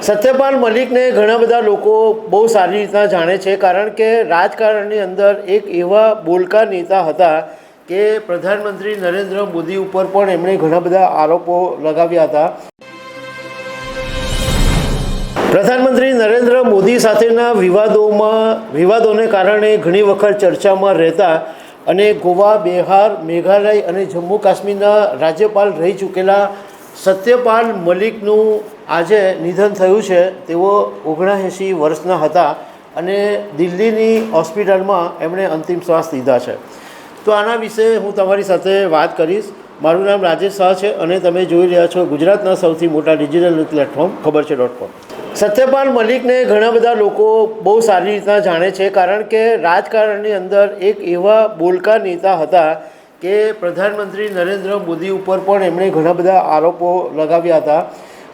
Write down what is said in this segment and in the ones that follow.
સત્યપાલ મલિકને ઘણા બધા લોકો બહુ સારી રીતના જાણે છે, કારણ કે રાજકારણની અંદર એક એવા બોલકા નેતા હતા કે પ્રધાનમંત્રી નરેન્દ્ર મોદી ઉપર પણ એમણે ઘણા બધા આરોપો લગાવ્યા હતા. પ્રધાનમંત્રી નરેન્દ્ર મોદી સાથેના વિવાદોને કારણે ઘણી વખત ચર્ચામાં રહેતા અને ગોવા, બિહાર, મેઘાલય અને જમ્મુ કાશ્મીરના રાજ્યપાલ રહી ચૂકેલા સત્યપાલ મલિકનું આજે નિધન થયું છે. તેઓ 79 વર્ષના હતા અને દિલ્હીની હોસ્પિટલમાં એમણે અંતિમ શ્વાસ લીધા છે. તો આના વિશે હું તમારી સાથે વાત કરીશ. મારું નામ રાજેશ શાહ છે અને તમે જોઈ રહ્યા છો ગુજરાતના સૌથી મોટા ડિજિટલ પ્લેટફોર્મ ખબરછે.com. સત્યપાલ મલિકને ઘણા બધા લોકો બહુ સારી રીતના જાણે છે, કારણ કે રાજકારણની અંદર એક એવા બોલકા નેતા હતા કે પ્રધાનમંત્રી નરેન્દ્ર મોદી ઉપર પણ એમણે ઘણા બધા આરોપો લગાવ્યા હતા.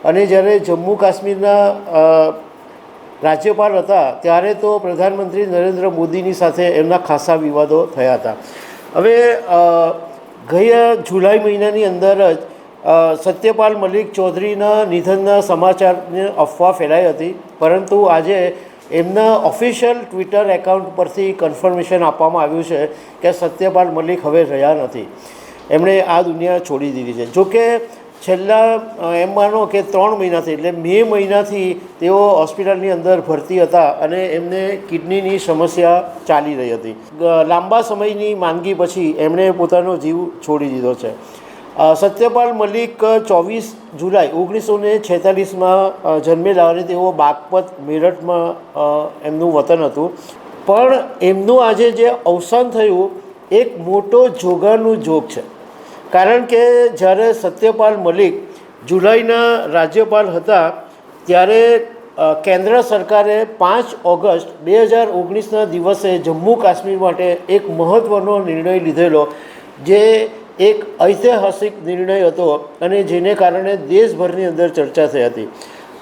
અને જ્યારે જમ્મુ કાશ્મીરના રાજ્યપાલ હતા ત્યારે તો પ્રધાનમંત્રી નરેન્દ્ર મોદીની સાથે એમના ખાસા વિવાદો થયા હતા. હવે ગયા જુલાઈ મહિનાની અંદર જ સત્યપાલ મલિક ચૌધરીના નિધનના સમાચારની અફવા ફેલાઈ હતી, પરંતુ આજે એમના ઓફિશિયલ ટ્વિટર એકાઉન્ટ પરથી કન્ફર્મેશન આપવામાં આવ્યું છે કે સત્યપાલ મલિક હવે રહ્યા નથી. એમણે આ દુનિયા છોડી દીધી છે. જોકે છેલ્લા એમ માનો કે 3 મહિનાથી, એટલે મે મહિનાથી તેઓ હોસ્પિટલની અંદર ભરતી હતા અને એમને કિડનીની સમસ્યા ચાલી રહી હતી. લાંબા સમયની માંદગી પછી એમણે પોતાનો જીવ છોડી દીધો છે. સત્યપાલ મલિક 24 જુલાઈ 1946માં જન્મેલા અને તેઓ બાગપત, મેરઠમાં એમનું વતન હતું. પણ એમનું આજે જે અવસાન થયું એક મોટો જોગાનું જોગ છે, કારણ કે જ્યારે સત્યપાલ મલિક જુલાઈના રાજ્યપાલ હતા ત્યારે કેન્દ્ર સરકારે 5 ઓગસ્ટ 2019ના દિવસે જમ્મુ કાશ્મીર માટે એક મહત્ત્વનો નિર્ણય લીધેલો, જે એક ઐતિહાસિક નિર્ણય હતો અને જેને કારણે દેશભરની અંદર ચર્ચા થઈ હતી.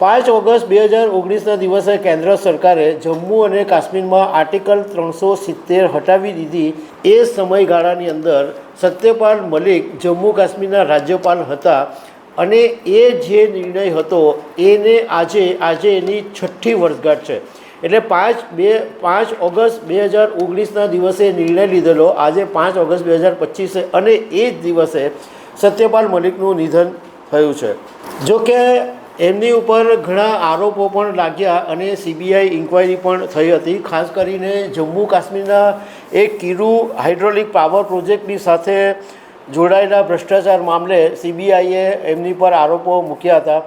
5 ઓગસ્ટ 2019ના દિવસે કેન્દ્ર સરકારે જમ્મુ અને કાશ્મીરમાં આર્ટિકલ 370 હટાવી દીધી. એ સમયગાળાની અંદર સત્યપાલ મલિક જમ્મુ કાશ્મીરના રાજ્યપાલ હતા અને એ જે નિર્ણય હતો એને આજે એની 6ઠ્ઠી વર્ષગાંઠ છે. એટલે 5 ઓગસ્ટ 2019ના દિવસે નિર્ણય લીધેલો, આજે 5 ઓગસ્ટ 2025 અને એ જ દિવસે સત્યપાલ મલિકનું નિધન થયું છે. જોકે એમની ઉપર ઘણા આરોપો પણ લાગ્યા અને CBI ઇન્ક્વાયરી પણ થઈ હતી. ખાસ કરીને જમ્મુ કાશ્મીરના એક કિરુ હાઇડ્રોલિક પાવર પ્રોજેક્ટની સાથે જોડાયેલા ભ્રષ્ટાચાર મામલે CBIએ એમની પર આરોપો મૂક્યા હતા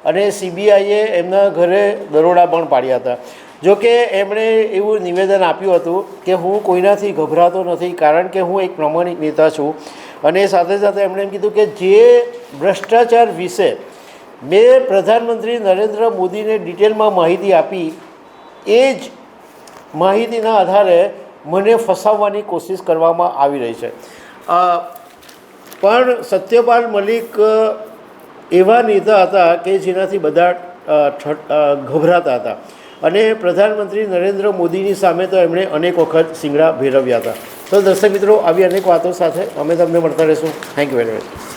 અને CBIએ એમના ઘરે દરોડા પણ પાડ્યા હતા. જોકે એમણે એવું નિવેદન આપ્યું હતું કે હું કોઈનાથી ગભરાતો નથી, કારણ કે હું એક પ્રમાણિક નેતા છું. અને સાથે સાથે એમણે એમ કીધું કે જે ભ્રષ્ટાચાર વિશે મેં પ્રધાનમંત્રી નરેન્દ્ર મોદીને ડિટેલમાં માહિતી આપી, એ જ માહિતીના આધારે મને ફસાવવાની કોશિશ કરવામાં આવી રહી છે. પણ સત્યપાલ મલિક એવા નેતા હતા કે જેનાથી બધા ગભરાતા હતા અને પ્રધાનમંત્રી નરેન્દ્ર મોદીની સામે તો એમણે અનેક વખત શિંગડા ભેરવ્યા હતા. તો દર્શક મિત્રો, આવી અનેક વાતો સાથે અમે તમને મળતા રહીશું. Thank you very much.